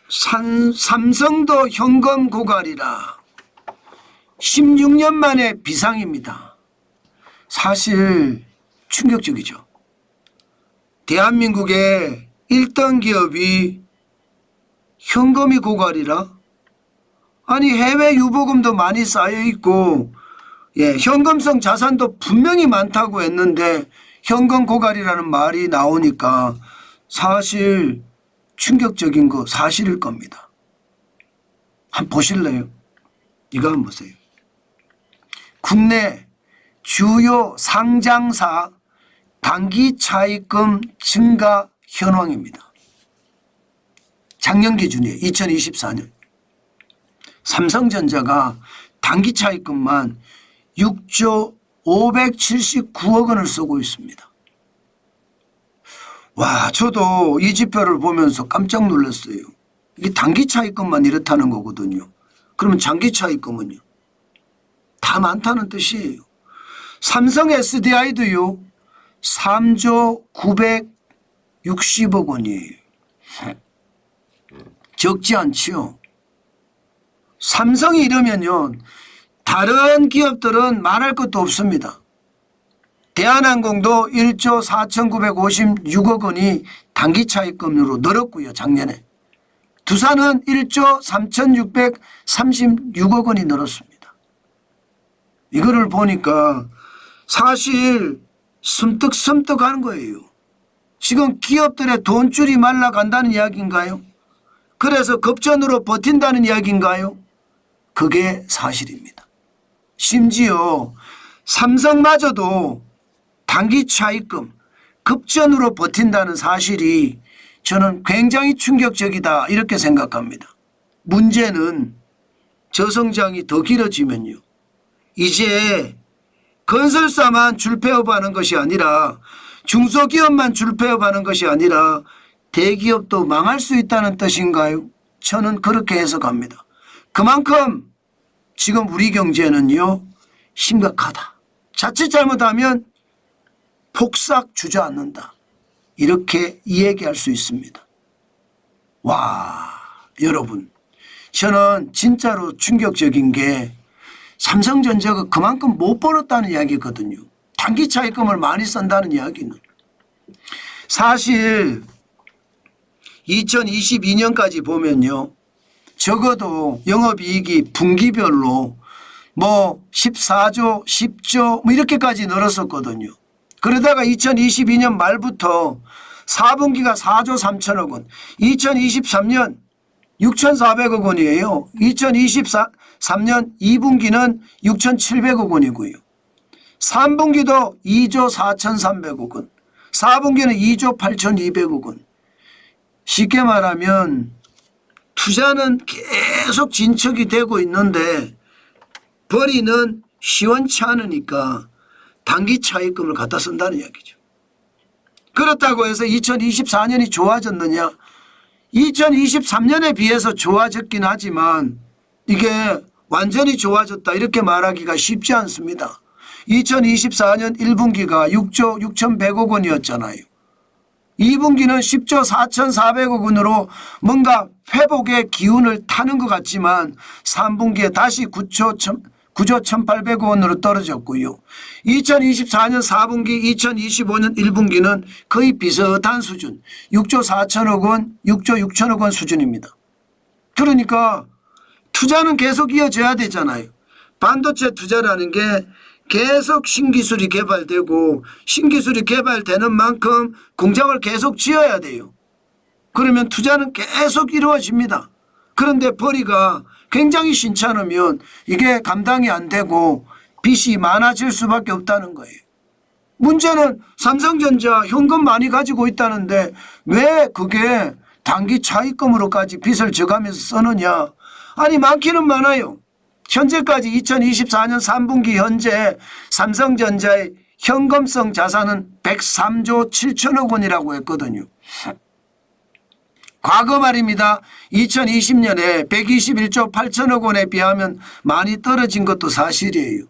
삼성도 현금 고갈이라 16년 만에 비상입니다. 사실 충격적이죠. 대한민국의 1등 기업이 현금이 고갈이라? 아니 해외 유보금도 많이 쌓여 있고 현금성 자산도 분명히 많다고 했는데 현금 고갈이라는 말이 나오니까 사실 충격적인 거 사실일 겁니다. 한번 보실래요? 이거 한번 보세요. 국내 주요 상장사 단기 차입금 증가 현황입니다. 작년 기준이에요. 2024년. 삼성전자가 단기 차입금만 6조 579억 원을 쓰고 있습니다. 와, 저도 이 지표를 보면서 깜짝 놀랐어요. 이게 단기 차입금만 이렇다는 거거든요. 그러면 장기 차입금은요? 다 많다는 뜻이에요. 삼성 SDI도요. 3조 960억 원이에요. 적지 않지요. 삼성이 이러면요. 다른 기업들은 말할 것도 없습니다. 대한항공도 1조 4,956억 원이 단기 차입금으로 늘었고요. 작년에. 두산은 1조 3,636억 원이 늘었습니다. 이거를 보니까 사실 섬뜩섬뜩하는 거예요. 지금 기업들의 돈줄이 말라간다는 이야기인가요? 그래서 급전으로 버틴다는 이야기인가요? 그게 사실입니다. 심지어 삼성마저도 단기 차입금 급전으로 버틴다는 사실이 저는 굉장히 충격적이다 이렇게 생각합니다. 문제는 저성장이 더 길어지면요. 이제 건설사만 줄폐업하는 것이 아니라 중소기업만 줄폐업하는 것이 아니라 대기업도 망할 수 있다는 뜻인가요? 저는 그렇게 해석합니다. 그만큼 지금 우리 경제는요 심각하다. 자칫 잘못하면 폭삭 주저앉는다. 이렇게 이야기할 수 있습니다. 와, 여러분 저는 진짜로 충격적인 게 삼성전자가 그만큼 못 벌었다는 이야기거든요. 단기 차입금을 많이 쓴다는 이야기는. 사실 2022년까지 보면요. 적어도 영업이익이 분기별로 뭐 14조, 10조 뭐 이렇게까지 늘었었거든요. 그러다가 2022년 말부터 4분기가 4조 3천억 원, 2023년 6,400억 원이에요. 2023년 2분기는 6,700억 원이고요. 3분기도 2조 4,300억 원, 4분기는 2조 8,200억 원. 쉽게 말하면 투자는 계속 진척이 되고 있는데 벌이는 시원치 않으니까 단기 차입금을 갖다 쓴다는 이야기죠. 그렇다고 해서 2024년이 좋아졌느냐? 2023년에 비해서 좋아졌긴 하지만 이게 완전히 좋아졌다 이렇게 말하기가 쉽지 않습니다. 2024년 1분기가 6조 6,100억 원이었잖아요. 2분기는 10조 4,400억 원으로 뭔가 회복의 기운을 타는 것 같지만 3분기에 다시 9조 1,800억 원으로 떨어졌고요. 2024년 4분기 2025년 1분기는 거의 비슷한 수준 6조 4천억 원 6조 6천억 원 수준입니다. 그러니까 투자는 계속 이어져야 되잖아요. 반도체 투자라는 게 계속 신기술이 개발되고 신기술이 개발되는 만큼 공장을 계속 지어야 돼요. 그러면 투자는 계속 이루어집니다. 그런데 벌이가 굉장히 신찮으면 이게 감당이 안 되고 빚이 많아질 수밖에 없다는 거예요. 문제는 삼성전자 현금 많이 가지고 있다는데 왜 그게 단기 차입금으로까지 빚을 져가면서 쓰느냐. 아니 많기는 많아요. 현재까지 2024년 3분기 현재 삼성전자의 현금성 자산은 103조 7천억 원이라고 했거든요. 과거 말입니다. 2020년에 121조 8천억 원에 비하면 많이 떨어진 것도 사실이에요.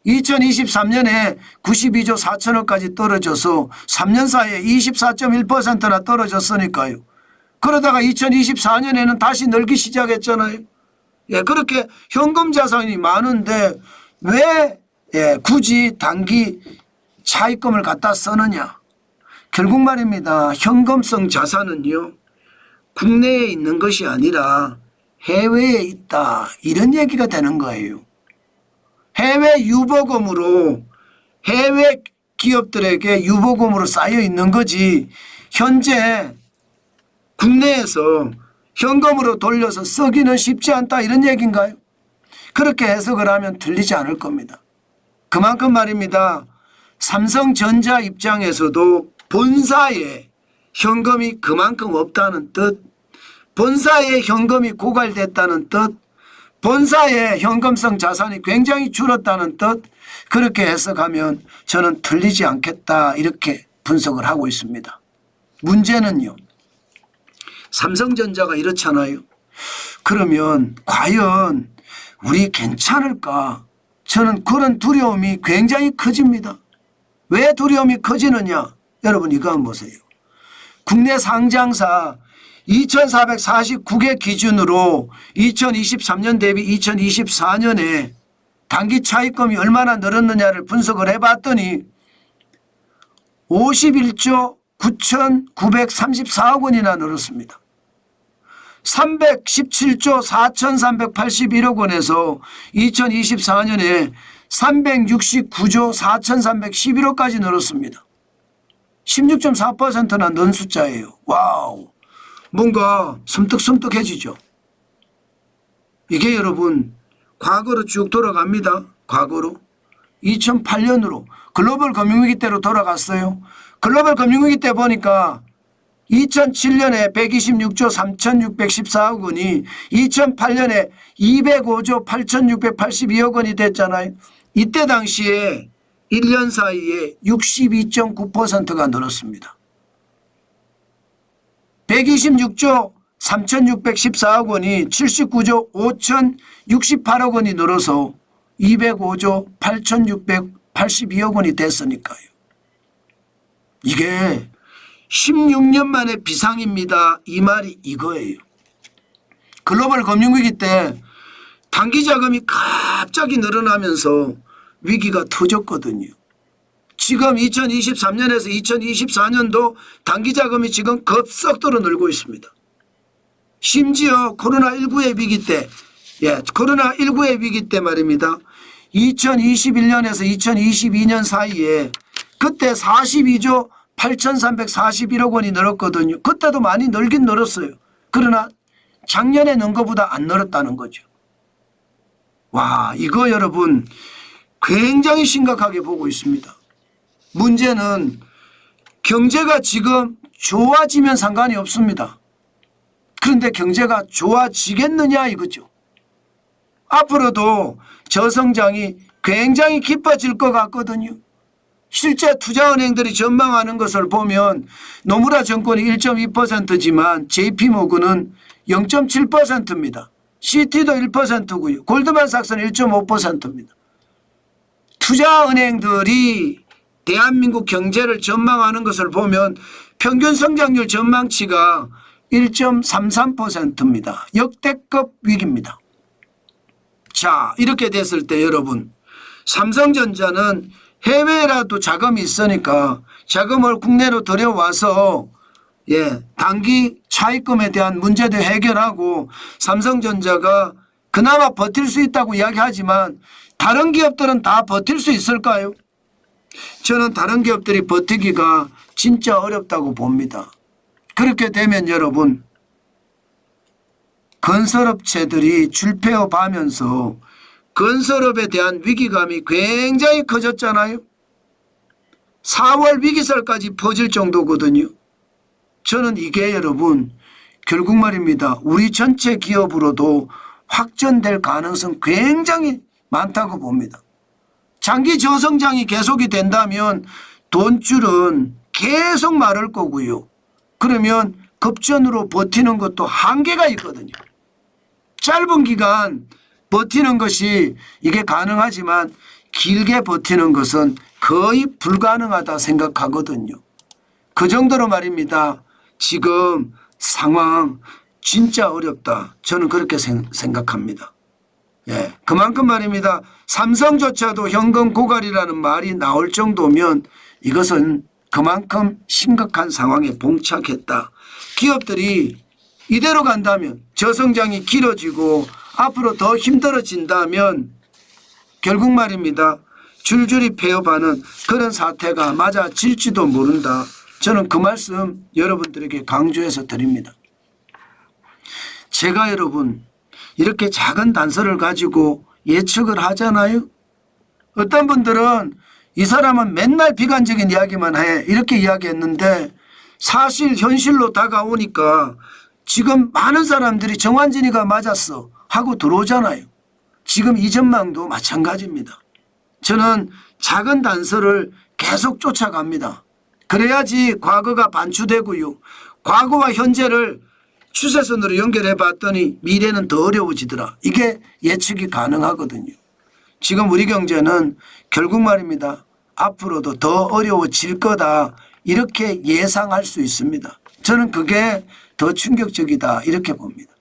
2023년에 92조 4천억까지 떨어져서 3년 사이에 24.1%나 떨어졌으니까요. 그러다가 2024년에는 다시 늘기 시작했잖아요. 예, 그렇게 현금 자산이 많은데 왜 굳이 단기 차입금을 갖다 쓰느냐. 결국 말입니다. 현금성 자산은요, 국내에 있는 것이 아니라 해외에 있다. 이런 얘기가 되는 거예요. 해외 유보금으로 해외 기업들에게 유보금으로 쌓여 있는 거지 현재 국내에서 현금으로 돌려서 쓰기는 쉽지 않다 이런 얘기인가요? 그렇게 해석을 하면 틀리지 않을 겁니다. 그만큼 말입니다. 삼성전자 입장에서도 본사에 현금이 그만큼 없다는 뜻, 본사에 현금이 고갈됐다는 뜻, 본사의 현금성 자산이 굉장히 줄었다는 뜻, 그렇게 해석하면 저는 틀리지 않겠다 이렇게 분석을 하고 있습니다. 문제는요, 삼성전자가 이렇잖아요. 그러면 과연 우리 괜찮을까? 저는 그런 두려움이 굉장히 커집니다. 왜 두려움이 커지느냐? 여러분 이거 한번 보세요. 국내 상장사 2449개 기준으로 2023년 대비 2024년에 단기 차입금이 얼마나 늘었느냐를 분석을 해봤더니 51조 9,934억 원이나 늘었습니다. 317조 4,381억 원에서 2024년에 369조 4,311억까지 늘었습니다. 16.4%나 는 숫자예요. 와우, 뭔가 섬뜩섬뜩해지죠. 이게 여러분 과거로 쭉 돌아갑니다. 과거로 2008년으로 글로벌 금융위기 때로 돌아갔어요. 글로벌 금융위기 때 보니까 2007년에 126조 3,614억 원이 2008년에 205조 8,682억 원이 됐잖아요. 이때 당시에 1년 사이에 62.9%가 늘었습니다. 126조 3,614억 원이 79조 5,068억 원이 늘어서 205조 8,682억 원이 됐으니까요. 이게 16년 만에 비상입니다. 이 말이 이거예요. 글로벌 금융위기 때 단기 자금이 갑자기 늘어나면서 위기가 터졌거든요. 지금 2023년에서 2024년도 단기 자금이 지금 급속도로 늘고 있습니다. 심지어 코로나19의 위기 때, 코로나19의 위기 때 말입니다. 2021년에서 2022년 사이에 그때 42조 8,341억 원이 늘었거든요. 그때도 많이 늘긴 늘었어요. 그러나 작년에 는 것보다 안 늘었다는 거죠. 와, 이거 여러분 굉장히 심각하게 보고 있습니다. 문제는 경제가 지금 좋아지면 상관이 없습니다. 그런데 경제가 좋아지겠느냐 이거죠. 앞으로도 저성장이 굉장히 깊어질 것 같거든요. 실제 투자은행들이 전망하는 것을 보면 노무라 증권이 1.2%지만 JP모건은 0.7%입니다. CT도 1%고요. 골드만삭스는 1.5%입니다. 투자은행들이 대한민국 경제를 전망하는 것을 보면 평균 성장률 전망치가 1.33%입니다. 역대급 위기입니다. 자, 이렇게 됐을 때 여러분, 삼성전자는 해외라도 자금이 있으니까 자금을 국내로 들여와서 단기 차입금에 대한 문제도 해결하고 삼성전자가 그나마 버틸 수 있다고 이야기하지만 다른 기업들은 다 버틸 수 있을까요? 저는 다른 기업들이 버티기가 진짜 어렵다고 봅니다. 그렇게 되면 여러분, 건설업체들이 줄폐업하면서 건설업에 대한 위기감이 굉장히 커졌잖아요. 4월 위기설까지 퍼질 정도거든요. 저는 이게 여러분 결국 말입니다. 우리 전체 기업으로도 확전될 가능성 굉장히 많다고 봅니다. 장기 저성장이 계속이 된다면 돈줄은 계속 마를 거고요. 그러면 급전으로 버티는 것도 한계가 있거든요. 짧은 기간 버티는 것이 이게 가능하지만 길게 버티는 것은 거의 불가능하다 생각하거든요. 그 정도로 말입니다. 지금 상황 진짜 어렵다. 저는 그렇게 생각합니다. 예, 그만큼 말입니다. 삼성조차도 현금 고갈이라는 말이 나올 정도면 이것은 그만큼 심각한 상황에 봉착했다. 기업들이 이대로 간다면 저성장이 길어지고 앞으로 더 힘들어진다면 결국 말입니다. 줄줄이 폐업하는 그런 사태가 맞아질지도 모른다. 저는 그 말씀 여러분들에게 강조해서 드립니다. 제가 여러분 이렇게 작은 단서를 가지고 예측을 하잖아요. 어떤 분들은 이 사람은 맨날 비관적인 이야기만 해 이렇게 이야기했는데 사실 현실로 다가오니까 지금 많은 사람들이 정환진이가 맞았어 하고 들어오잖아요. 지금 이 전망도 마찬가지입니다. 저는 작은 단서를 계속 쫓아갑니다. 그래야지 과거가 반추되고요. 과거와 현재를 추세선으로 연결해 봤더니 미래는 더 어려워지더라. 이게 예측이 가능하거든요. 지금 우리 경제는 결국 말입니다. 앞으로도 더 어려워질 거다. 이렇게 예상할 수 있습니다. 저는 그게 더 충격적이다. 이렇게 봅니다.